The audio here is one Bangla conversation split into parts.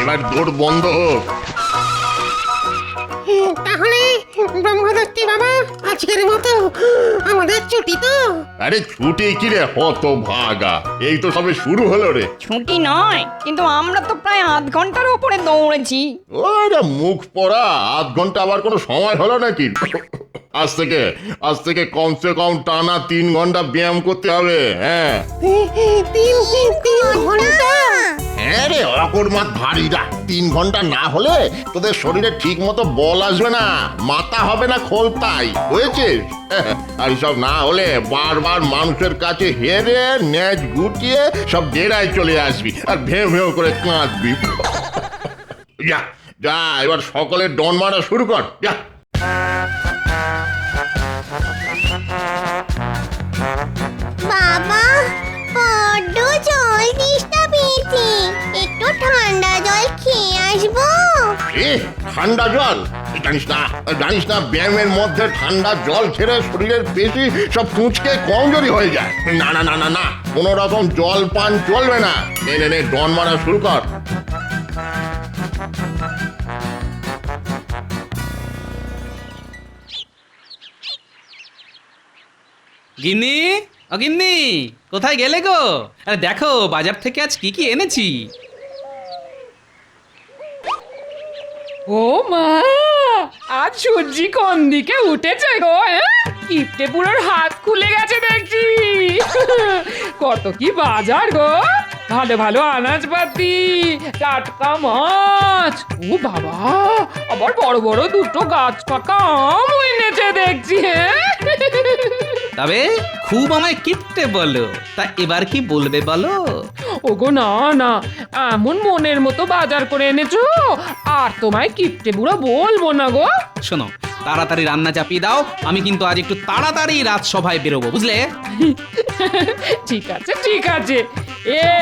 এবার দৌড় বন্ধ হোক। তাহলে ব্রহ্মদত্তি বাবা আজকের মতো আমাদের ছুটি তো? আরে ছুটি কি রে হত ভাগা, এই তো সবে শুরু হলো রে। ছুটি নয়, কিন্তু আমরা তো প্রায় আধ ঘন্টার উপরে দৌড়েছি। ওরে মুখ পড়া, আধ ঘন্টা আবার কোনো সময় হলো নাকি? আজ থেকে কমসে কম টানা 3 ঘন্টা ব্যায়াম করতে হবে। হ্যাঁ তিন ঘন্টা? হ্যাঁ রে অকর্মাত ভারীরা, 3 ঘন্টা না হলে তোদের শরীরে ঠিক মতো বল আসবে না, মাথা হবে না খোলতাই, হয়েছে? আর সব না হলে বারবার মানুষের কাছে হেরে ন্যাজ গুটিয়ে সব ডেরায় চলে আসবি আর ভেউ ভেউ করে কাঁদবি। যা যা, এবার সকলে ডন মারা শুরু কর, যা। বাবা বড্ড জল তেষ্টা পেয়েছে, একটু ঠান্ডা জল খেয়ে আসবো। ঠান্ডা জল? জানিস না ব্যায়ামের মধ্যে ঠান্ডা জল ছেড়ে শরীরের পেশি সব কুঁচকে কমজোরি হয়ে যায়। না না না না না, কোনো রকম জল পান চলবে না। নে ডন মারা শুরু কর। গিন্নি, ও গিন্নি, কোথায় গেলে গো? আরে দেখো বাজার থেকে আজ কি কি এনেছি। ও মা, আজ সূর্যি কোন দিকে উঠেছে গো? কিপটে বুড়োর হাত খুলে গেছে দেখছি। কত কি বাজার গো, ভালো ভালো আনাজপাতি, টাটকা মাছ, ও বাবা আবার বড় বড় দুটো গাছ পাকা আম এনেছে দেখছি। তবে খুব আমায় কিপটে বলো, তা এবার কি বলবে বলো? ওগো না না, এমন মনের মতো বাজার করে এনেছো, আর তোমায় কিপটে বুড়ো বলবো না গো। শোনো, তাড়াতাড়ি রান্না চাপিয়ে দাও, আমি কিন্তু আজ একটু তাড়াতাড়ি রাজসভায় বেরোবো, বুঝলে? ঠিক আছে ঠিক আছে,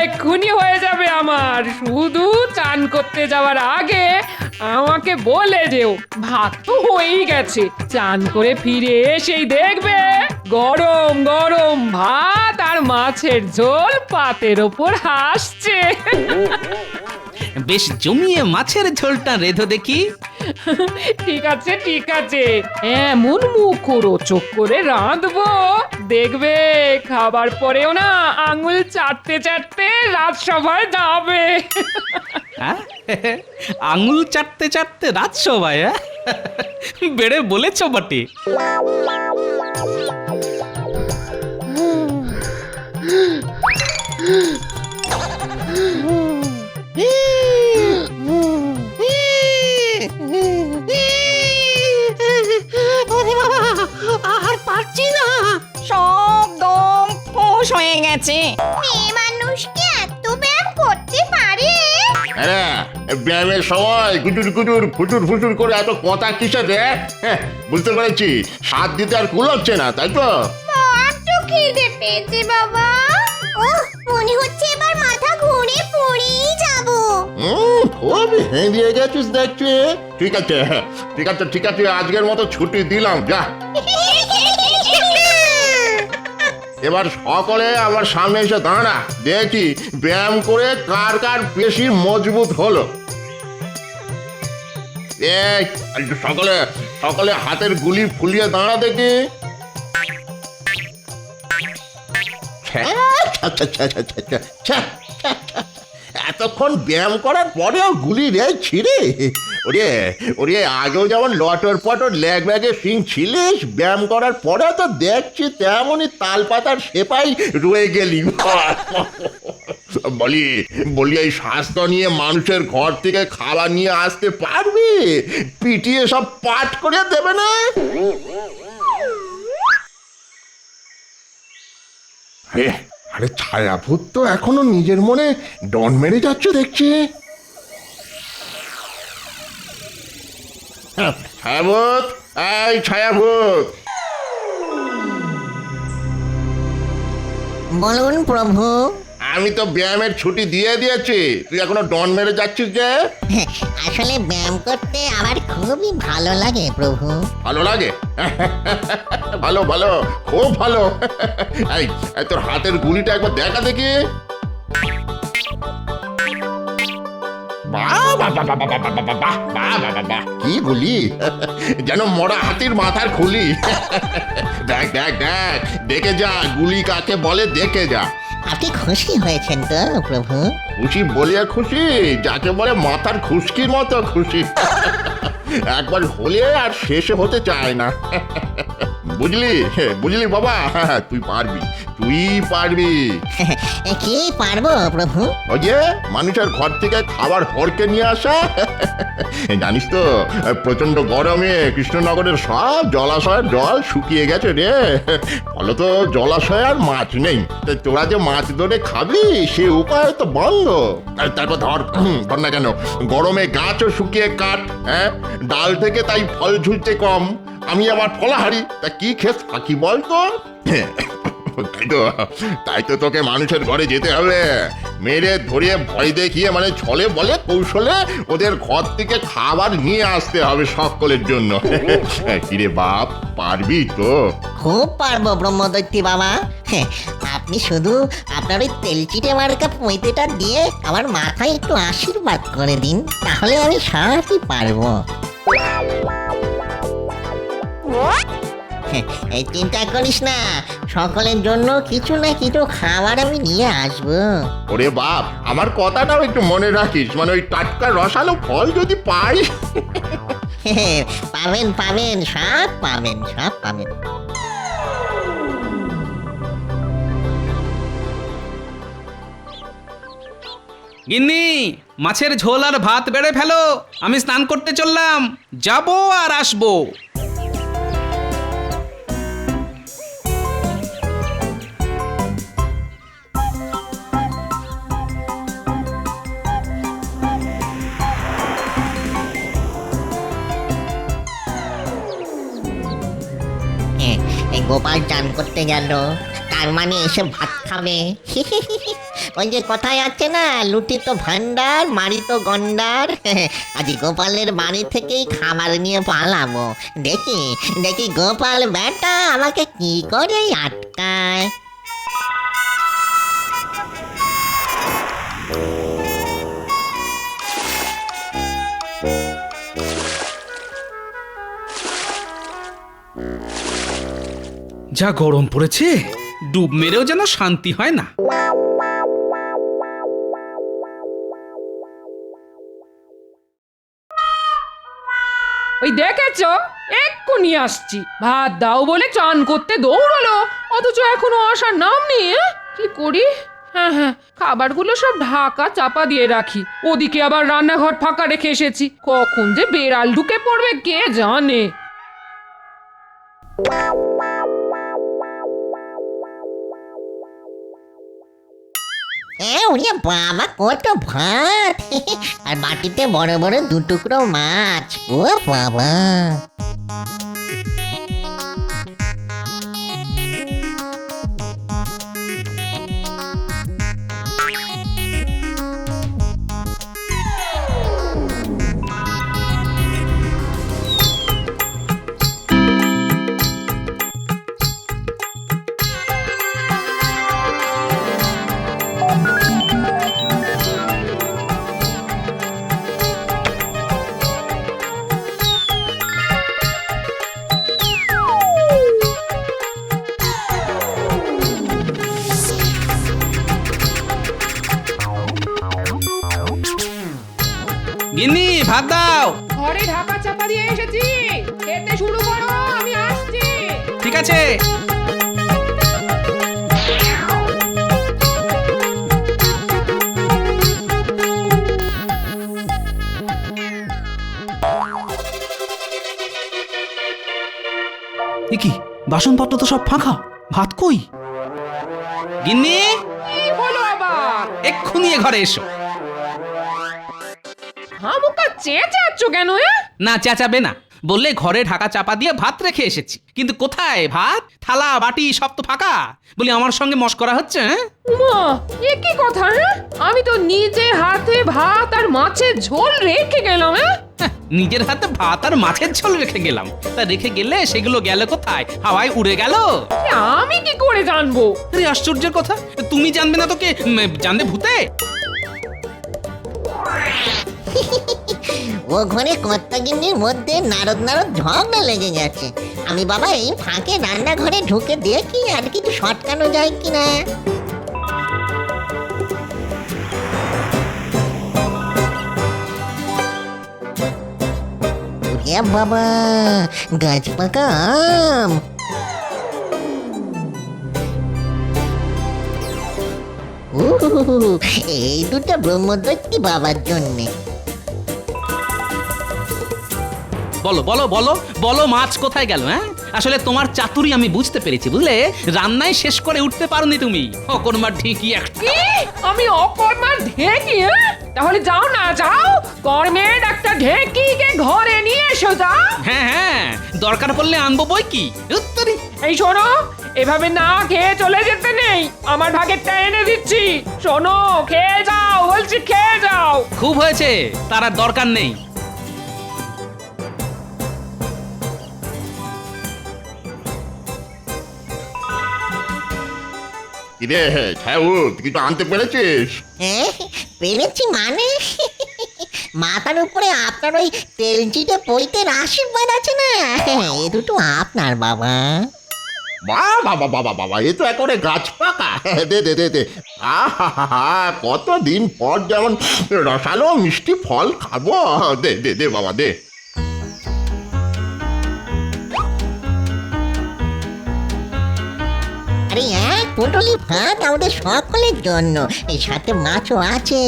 এক্ষুনি হয়ে যাবে আমার। শুধু চান করতে যাওয়ার আগে আমাকে বলে যেও। ভাত তো হয়েই গেছে, চান করে ফিরে এসেই দেখবে গরম গরম ভাত আর মাছের ঝোল পাতের ওপর হাসছে। বেশ জমিয়ে মাছের ঝোলটা রেধো দেখি। ঠিক আছে ঠিক আছে, এমন মুখরোচক করে রাঁধবো দেখবে, খাবার পরেও না আঙুল চাটতে চাটতে রাজসভায় যাবে। হ্যাঁ? আঙুল চাটতে চাটতে রাজসভায়? হ্যাঁ, বেড়ে বলেছ বটে। ওরে বাবা, আর পারছি না। সব দম ফোঁস হয়ে গেছে। মেয়ে মানুষ কি এত ব্যায়াম করতে পারে? আরে ব্যায়ামের সময় গুজুর গুজুর ফুটুর ফুটুর করে এত কথা কিসে রে? বুঝতে পেরেছি, স্বাদ দিতে আর কুলোচ্ছে না, তাই তো? বড্ড খিদে পেয়েছে বাবা। ওহ, মনে হচ্ছে এবার মাথা ঘুরে পড়েই যাবো। খুব হেঁদিয়ে গেছিস দেখছি। ঠিক আছে ঠিক আছে ঠিক আছে, আজকের মতো ছুটি দিলাম, যা। এবার সকলে আমার সামনে এসে দাঁড়া, দেখি ব্যায়াম করে কার কার পেশি মজবুত হলো। সকলে সকলে হাতের গুলি ফুলিয়ে দাঁড়া দেখি। এতক্ষণ ব্যায়াম করার পরেও গুলি রে ছিঁড়ে। ওরে ওরে, আগেও যেমন লটর পটর ল্যাগ ব্যাগে সিং ছিলিস, ব্যায়াম করার পরে তো দেখছি তেমনই তাল পাতার সেপাই রয়ে গেলি। বলি বলি এই স্বাস্থ্য নিয়ে মানুষের ঘর থেকে খাবার নিয়ে আসতে পারবি? পিটিয়ে সব পাট করে দেবে না? আরে ছায়াভূত তো এখনো নিজের মনে ডন মেরে যাচ্ছে দেখছি। ছায়াভূত, এই ছায়াভূত। বলুন প্রভু। আমি তো ব্যায়ামের ছুটি দিয়ে দিয়েছি, তুই এখনো ডন মেরে যাচ্ছিস যে? আসলে ব্যায়াম করতে আমার খুবই ভালো লাগে প্রভু। ভালো লাগে? ভালো ভালো, খুব ভালো। এই তোর হাতের গুলিটা একবার দেখা দেখি। বাহ বাহ বাহ বাহ বাহ বাহ বাহ বাহ বাহ বাহ বাহ বাহ। কি গুলি যেন মরা হাতির মাথার খুলি দেখ দেখ দেখ দেখে যা গুলি কাকে বলে দেখে যা আপনি খুশি হয়েছেন তো প্রভু? খুশি বলিয়া খুশি যাকে বলে মাথার খুশকির মতো খুশি একবার হলে আর শেষে হতে চায় না বুঝলি বুঝলি বাবা তুই পারবি তুই পারবি কি পারবো প্রভু? ওই যে মানুষের ঘর থেকে খাবার হড়কে নিয়ে আসা জানিস তো প্রচন্ড গরমে কৃষ্ণনগরের সব জলাশয়ের জল শুকিয়ে গেছে রে ফলত জলাশয়ে আর মাছ নেই তা তোরা যে মাছ ধরে খাবি সে উপায় তো বন্ধ আর তারপর ধর না কেন গরমে গাছও শুকিয়ে কাঠ হ্যাঁ ডাল থেকে তাই ফল ঝুলতে কম আমি আবার ফলাহারি তা কি খেস থাকি বলতো তাই তো তোকে মানুষের ঘরে যেতে হবে মেরে ধরিয়ে ভয় দেখিয়ে মানে ছলে বলে কৌশলে ওদের ঘর থেকে খাবার নিয়ে আসতে হবে সকলের জন্য কিরে বাপ পারবি তো? খুব পারবো ব্রহ্মদৈত্যী বাবা। আপনি শুধু আপনার ওই তেলচিটে মার্কা পৈতেটা দিয়ে আমার মাথায় একটু আশীর্বাদ করে দিন, তাহলে আমি সবই পারবো। এই চিন্তা করিস না, সকলের জন্য কিছু না কিছু খাবার আমি নিয়ে আসবো। ওরে বাপ আমার কথাটাও একটু মনে রাখিস মানে ওই টাটকা রসালো ফল যদি পাই পাবেন পাবেন সব পাবেন সব পাবেন। গিন্নি মাছের ঝোল আর ভাত বেড়ে ফেলো, আমি স্নান করতে চললাম, যাবো আর আসবো। এই গোপাল চান করতে গেল, তার মানে এসে ভাত খাবে। ওই যে কথায় আছে না, লুটি তো ভান্ডার মারি তো গন্ডার। আজ গোপালের বাড়ি থেকেই খাবার নিয়ে পালাবো। দেখি দেখি গোপাল বেটা আমাকে কি করে আটকায়। যা গরম পড়েছে, ডুব মেরেও যেন শান্তি হয় না। ওই দেখেছো, এক্ষুনি আসছি, ভাত দাও বলে চান করতে দৌড়ালো, অথচ এখনো আসার নাম নেই। কি করি? হ্যাঁ হ্যাঁ, খাবারগুলো সব ঢাকা চাপা দিয়ে রাখি, ওদিকে আবার রান্নাঘর ফাঁকা রেখে এসেছি, কখন যে বেড়াল ঢুকে পড়বে কে জানে। ওরে বাবা কত ভাত, আর বাটিতে বড় বড় দু টুকরো মাছ। ও বাবা, গিন্নি ভাত দাও। ঘরে ঢাকা চাপা দিয়ে এসেছি, খেতে শুরু করো, আমি আসছি। ঠিক আছে। কি বাসনপত্র তো সব ফাঁকা, ভাত কই? গিন্নি কি হলো আবার? এক্ষুনি এ ঘরে এসো। হামুকা চেঁচাচ্ছ কেন? না চেঁচাবে না, বললে ঘরে ঢাকা চাপা দিয়ে ভাত রেখে এসেছি, কিন্তু কোথায় ভাত? থালা বাটি সব তো ফাঁকা। বলি আমার সঙ্গে মশকরা হচ্ছে? উমা, এ কি কথা? আমি তো নিজে হাতে ভাত আর মাছের ঝোল রেখে গেলাম। নিজের হাতে ভাত আর মাছের ঝোল রেখে গেলাম, তা রেখে গেলে সেগুলো গেল কোথায়? হাওয়ায় উড়ে গেল? আমি কি করে জানবো? আরে আশ্চর্যের কথা, তুমি জানবে না তো কে জানবে? ভূতে? ও ঘরে কর্তাগিন্নির মধ্যে নারদ নারদ ঝগড়া লেগে গেছে। আমি বাবা এই ফাঁকে রান্নাঘরে ঢুকে দেখি আর কিছু সটকানো যায় কিনা। ওরে বাবা, গাছ পাকা আম। এই দুটো ব্রহ্মদৈত্যী বাবার জন্যে। বলো বলো বলো বলো, মাছ কোথায় গেল? হ্যাঁ, আসলে তোমার চাতুরি আমি বুঝতে পেরেছি, বুঝলে? রান্নায় শেষ করে উঠতে পারোনি তুমি। অকর্মার ঠিকই একটা। কি? আমি অকর্মার ঢেকি? তাহলে যাও না, যাও কর্মের একটা ঢেকিকে ঘরে নিয়ে এসো। যাও। হ্যাঁ হ্যাঁ, দরকার পড়লে আনবো বই কি। উত্তরি। এই শোনো, এভাবে না খেয়ে চলে যেতে নেই। আমার ভাগেরটা এনে দিচ্ছি। শোনো, খেয়ে যাও বলছি, খেয়ে যাও। খুব হয়েছে, তার আর দরকার নেই। কিরে ছাউত, কিছু আনতে পেরেছিস? হ্যাঁ, পেরেছি মানে মাথার উপরে আপনার ওই তেলচিটে পৈতের আশীর্বাদ আছে না, এ দুটো আপনার বাবা। বাবা বাবা বাবা, এ তো একেবারে গাছ পাকা। দে দে দে দে। আহা, কতদিন পর যেমন রসালো মিষ্টি ফল খাবো। দে দে দে বাবা, দে। আরে এক পুটলি ভাত আমাদের সকলের জন্য, এই সাথে মাছও আছে।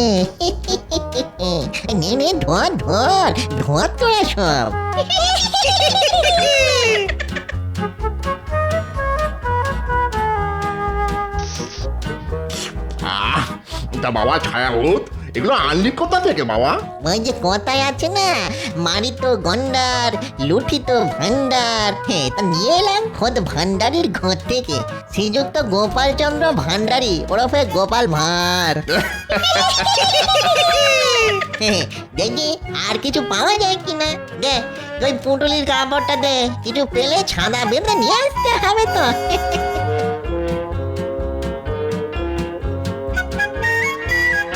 নে নে, ধর ধর ধর তোরা সব। তা বাবা ছায়াউত, এগুলো আনলি কোথা থেকে বাবা? ওই যে কথায় আছে না, মারিত গন্ডার লুঠিত ভান্ডার, হ্যাঁ তা নিয়ে এলাম খোদ ভান্ডারির ঘর থেকে। শ্রীযুক্ত গোপাল চন্দ্র ভান্ডারী ওরফে গোপাল ভাঁড়। হ্যাঁ, দেখি আর কিছু পাওয়া যায় কিনা। দে ওই পুটুলির কাপড়টা দে, কিছু পেলে ছাদা বেঁধে নিয়ে আসতে হবে তো।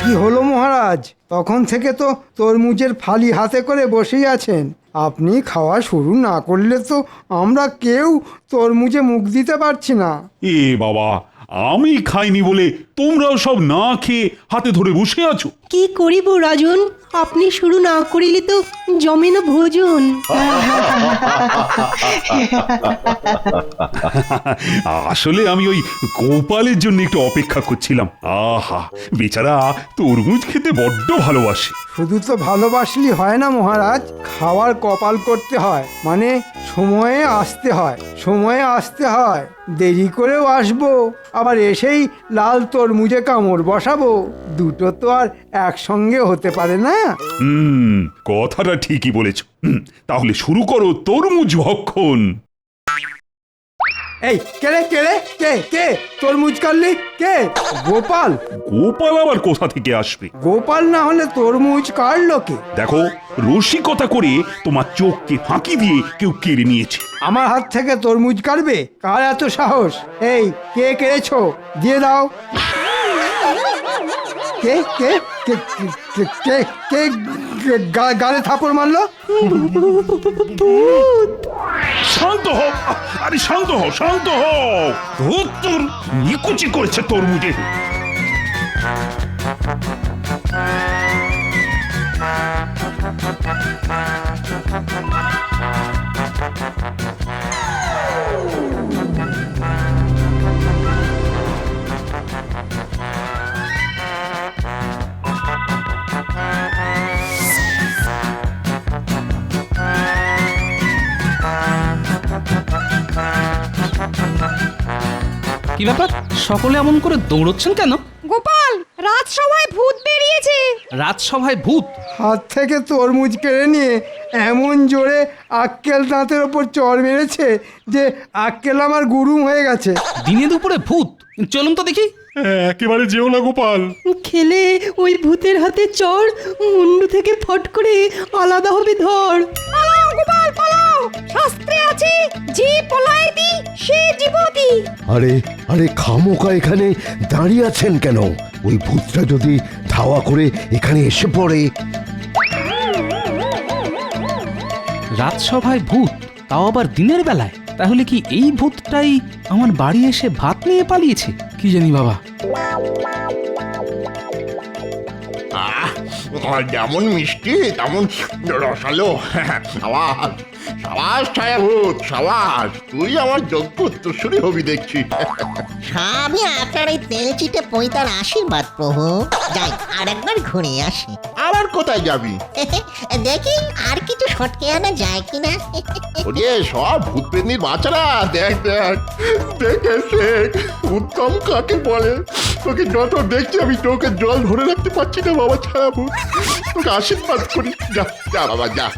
কি হলো মহারাজ? তখন থেকে তো তরমুজের ফালি হাতে করে বসেই আছেন। আপনি খাওয়া শুরু না করলে তো আমরা কেউ তরমুজে মুখ দিতে পারছি না। এ বাবা, আমি খাইনি বলে তোমরাও সব না খেয়ে হাতে ধরে বসে আছো? কি করিব রাজন, আপনি শুরু না করিলে তো জমে না ভোজন। আসলে আমি ওই গোপালের জন্য একটু অপেক্ষা করছিলাম। আহা, বেচারা তরমুজ খেতে বড্ড ভালোবাসে। শুধু তো ভালোবাসলি হয় না মহারাজ, খাওয়ার কপাল করতে হয়, মানে সময়ে আসতে হয়। সময়ে আসতে হয়, দেরি করেও আসবো, আবার এসেই লাল তরমুজে কামড় বসাবো। দুটো তো আর একসঙ্গে হতে পারে না। কথাটা ঠিকই বলেছ। তাহলে শুরু করো তরমুজ ভক্ষণ। এই কে কে কে তরমুজ কাটলি? কে? গোপাল? গোপাল আবার কোথা থেকে আসবে? গোপাল না হলে তরমুজ কাটলো কে? দেখো, রসিকতা করে তোমার চোখকে ফাঁকি দিয়ে কেউ কেড়ে নিয়েছে। আমার হাত থেকে তরমুজ কাটবে? কার এত সাহস? এই কে কেড়েছো? দিয়ে দাও। কে কে কে কে কে কে গালে থাপড় মারলো? শান্ত হও, আরে শান্ত হও, শান্ত হও। তোর নিকুচি করেছে তরমুজে। কি ব্যাপার, সকলে এমন করে দৌড়চ্ছেন কেন? গোপাল, রাজসভায় ভূত বেরিয়েছে। রাজসভায় ভূত? হাত থেকে তরমুজ কেড়ে নিয়ে এমন জোরে আক্কেল দাঁতের ওপর চড় মেরেছে যে আক্কেল আমার গুরুম হয়ে গেছে। দিনে দুপুরে ভূত? চলুন তো দেখি। একেবারে যেও না গোপাল। খেলে ওই ভূতের হাতে চড় মুন্ডু থেকে ফট করে আলাদা হবে ধর। পালাও গোপাল পালাও, শাস্ত্রে আছে যে পলায়তি সে জীবতি। আরে আরে খামোকা এখানে দাঁড়িয়ে আছেন কেন? ওই ভূতটা যদি ধাওয়া করে এখানে এসে পড়ে। রাজসভায় ভূত, তাও আবার দিনের বেলায়। তাহলে কি এই ভূতটাই আমার বাড়ি এসে ভাত নিয়ে পালিয়েছে? কি জানি বাবা। যেমন মিষ্টি তেমন রসালো। সাবাস সাবাস ছায়াভূত, সাবাস, তুই আমার যোগ্য উত্তরসূরি হবি দেখছি। সবই আপনার এই তেল চিটে পৈতার আশীর্বাদ প্রভু। যাই আর একবার ঘুরে আসি। আবার কোথায় যাবি? দেখি আর কিছু সটকে আনা যায় কিনা। ওরে সব ভূত প্রেমীর বাচ্চারা, দেখ দেখ দেখে শেখ উত্তম কাকে বলে। তোকে যত দেখছি আমি তোকে জল ধরে রাখতে পারছি না বাবা ছায়াভূত। তোকে আশীর্বাদ করি, যা যা বাবা যা।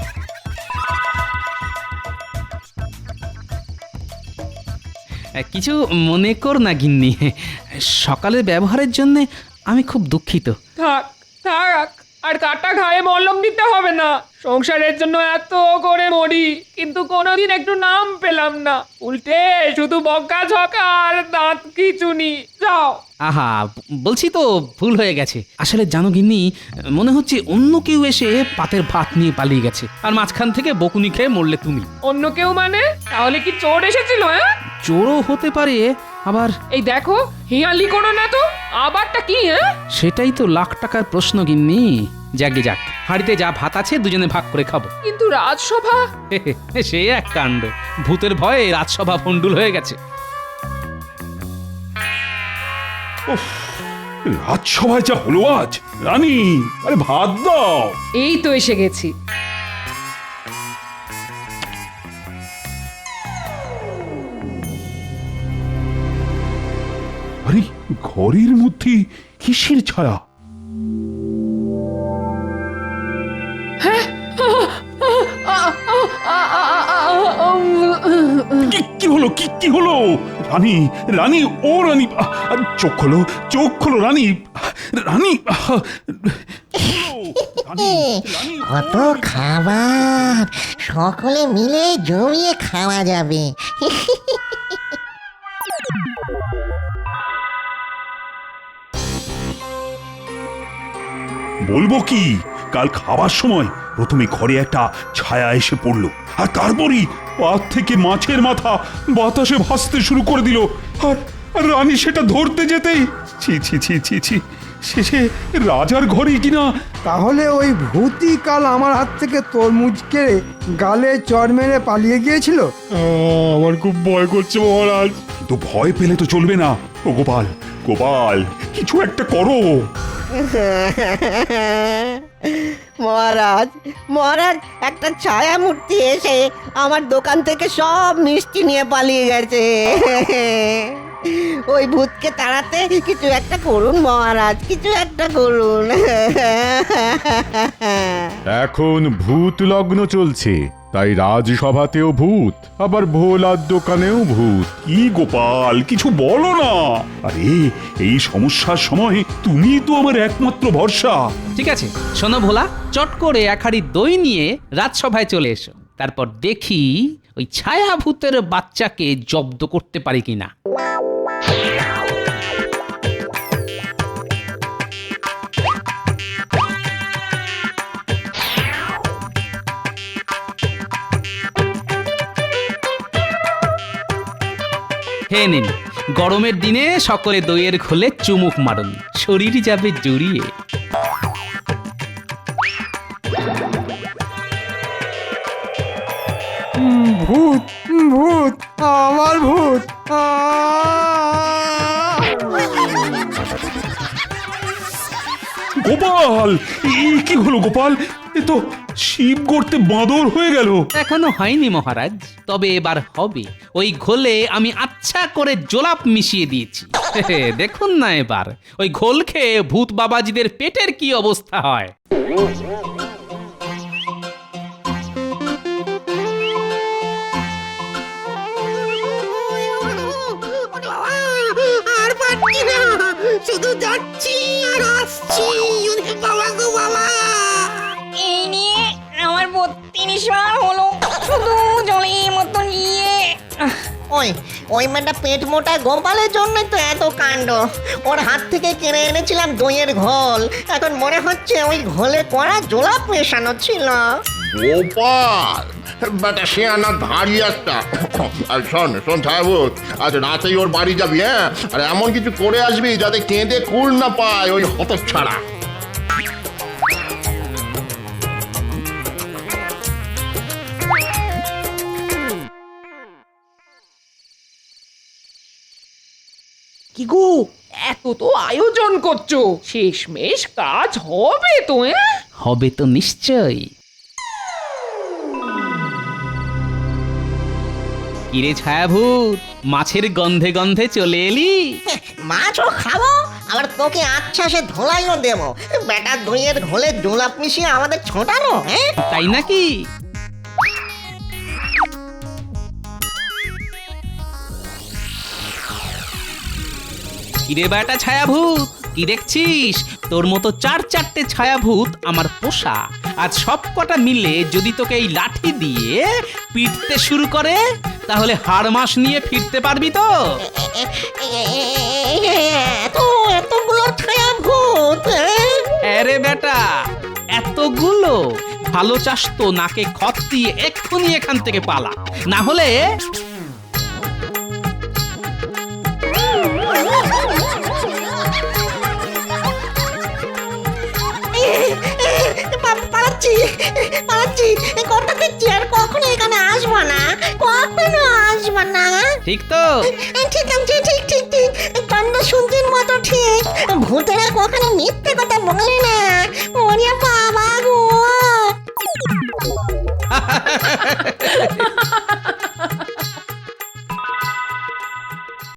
কিছু মনে কর না গিন্নি, সকালের ব্যবহারের জন্য আমি খুব দুঃখিত। থাক থাক, আর কাটা ঘায়ে মলম দিতে হবে না। সংসারের জন্য এত করে মরি, কিন্তু কোনোদিন একটু নাম পেলাম না। উল্টে শুধু বকা ঝকা আর দাঁত খিচুনি। যাও। আহা, বলছি তো ভুল হয়ে গেছে। আসলে জানো গিন্নি, মনে হচ্ছে অন্য কেউ এসে পাতের ভাত নিয়ে পালিয়ে গেছে, আর মাঝখান থেকে বকুনি খেয়ে মরলে তুমি। অন্য কেউ মানে? তাহলে কি চোর এসেছিল? হ্যাঁ, চোরও হতে পারে, আবার এই দেখো হিয়ালি করো না তো। আবারটা কি? হ্যাঁ, সেটাই তো লাখ টাকার প্রশ্ন গিন্নি। যাকে যাক, হাড়িতে যা ভাত আছে দুজনে ভাগ করে খাবো। কিন্তু রাজসভা? সে এক কাণ্ড, ভূতের ভয়ে রাজসভা ভণ্ডুল হয়ে গেছে। রাজসভায় যা হলো আজ, রানী আরে ভাত দাও। এই তো এসে গেছি। আরে ঘরের মধ্যে কিসের ছায়া? কি হলো? কি হলো? রানী রানী ও রানী, চোখ খোলো, চোখ খোলো রানী, রানী। কত খাবার, সকলে মিলে জমিয়ে খাওয়া যাবে। বলবো কি, কাল খাবার সময় প্রথমে ঘরে একটা ছায়া এসে পড়লো, আর তারপরই পাত থেকে মাছের মাথা বাতাসে ভাসতে শুরু করে দিল। আর রানী সেটা ধরতে যেতেই ছি ছি ছি ছি ছি, শেষে রাজার ঘরে কিনা। তাহলে ওই ভূতই কাল আমার হাত থেকে তরমুজ কেড়ে গালে চড় মেরে পালিয়ে গিয়েছিল। আমার খুব ভয় করছে মহারাজ। তো ভয় পেলে তো চলবে না। ও গোপাল, গোপাল, কিছু একটা করো। মহারাজ, মহারাজ, একটা ছায়া মূর্তি এসে আমার দোকান থেকে সব মিষ্টি নিয়ে পালিয়ে গেছে। ওই ভূতকে তাড়াতে কিছু একটা করুন মহারাজ, কিছু একটা করুন। এখন ভূত লগ্ন চলছে, তাই রাজসভাতেও ভূত, আবার ভোলার দোকানেও ভূত। কি গোপাল, কিছু বলো না। আরে এই সমস্যার সময় তুমি তো আমার একমাত্র ভরসা। ঠিক আছে, শোনো ভোলা, চট করে এক হাঁড়ি দই নিয়ে রাজসভায় চলে এসো। তারপর দেখি ওই ছায়া ভূতের বাচ্চাকে জব্দ করতে পারি কিনা। হে নিন, গরমের দিনে সকলে দইয়ের খোলে চুমুক মারুন, শরীর যাবে জুড়িয়ে। ভূত, ভূত, আমার ভূত। গোপাল, কি হলো গোপাল? এ তো শিব গর্তে বাঁদর হয়ে গেল। এখনো হয়নি মহারাজ, তবে এবার হবে। ওই ঘোলে আমি আচ্ছা করে জোলাপ মিশিয়ে দিয়েছি। দেখুন না এবার ওই ঘোল খেয়ে ভূত বাবাজিদের পেটের কি অবস্থা হয়। আর পারছি না, শুধু যাচ্ছি আর আসছি। বাবা গো বাবা, এই নিয়ে আমার 32 বার হলো, শুধু জলের মতো নিয়ে। ওই মেয়েটা পেট মোটা গোপালের জন্য তো এত কাণ্ড। ওর হাত থেকে কিনে এনেছিলাম দইয়ের ঘোল, এখন মনে হচ্ছে ওই ঘোলে কড়া জোলাপ মেশানো ছিল। গোপাল, বেটা সে আনা ধাড়ি একটা। আর শোন শোন ছায়াভূত, আজ রাতেই ওর বাড়ি যাবি, হ্যাঁ? আর এমন কিছু করে আসবি যাতে কেঁদে কুল না পায় ওই হতচ্ছাড়া। কি গো, এত তো আয়োজন করছো, শেষমেশ কাজ হবে তো? হবে তো নিশ্চয়ই। কিরে ছায়াভূত, মাছের গন্ধে গন্ধে চলে এলি? মাছও খাবো, আবার তোকে আচ্ছা সে ধোলাইও দেবো। বেটা দইয়ের ঘোলে জোলাপ মিশিয়ে আমাদের ছোটানো, হ্যাঁ? তাই নাকি? কিরে বেটা ছায়াভূত, কি দেখছিস? তোর মতো 4-4টে ছায়াভূত আমার পোষা। আজ সব কটা মিলে যদি তোকে এই লাঠি দিয়ে পিটতে শুরু করে, তাহলে হাড় মাস নিয়ে ফিরতে পারবি তো? এতগুলো ছায়া ভূত, আরে বেটা, এতগুলো? ভালো চাস তো নাকে খত দিয়ে এক্ষুনি এখান থেকে পালা, না হলে পালাচ্ছি পালাচ্ছি, কথা দিচ্ছি আর কখনো এখানে আসবো না, কখনো আসবো না। ঠিক তো? ঠিক আছে, ঠিক ঠিক ঠিক, কান্ড শুনছির মতো ঠিক। ভূতেরা কখনো মিথ্যে কথা বলে না। ওরে বাবা গো।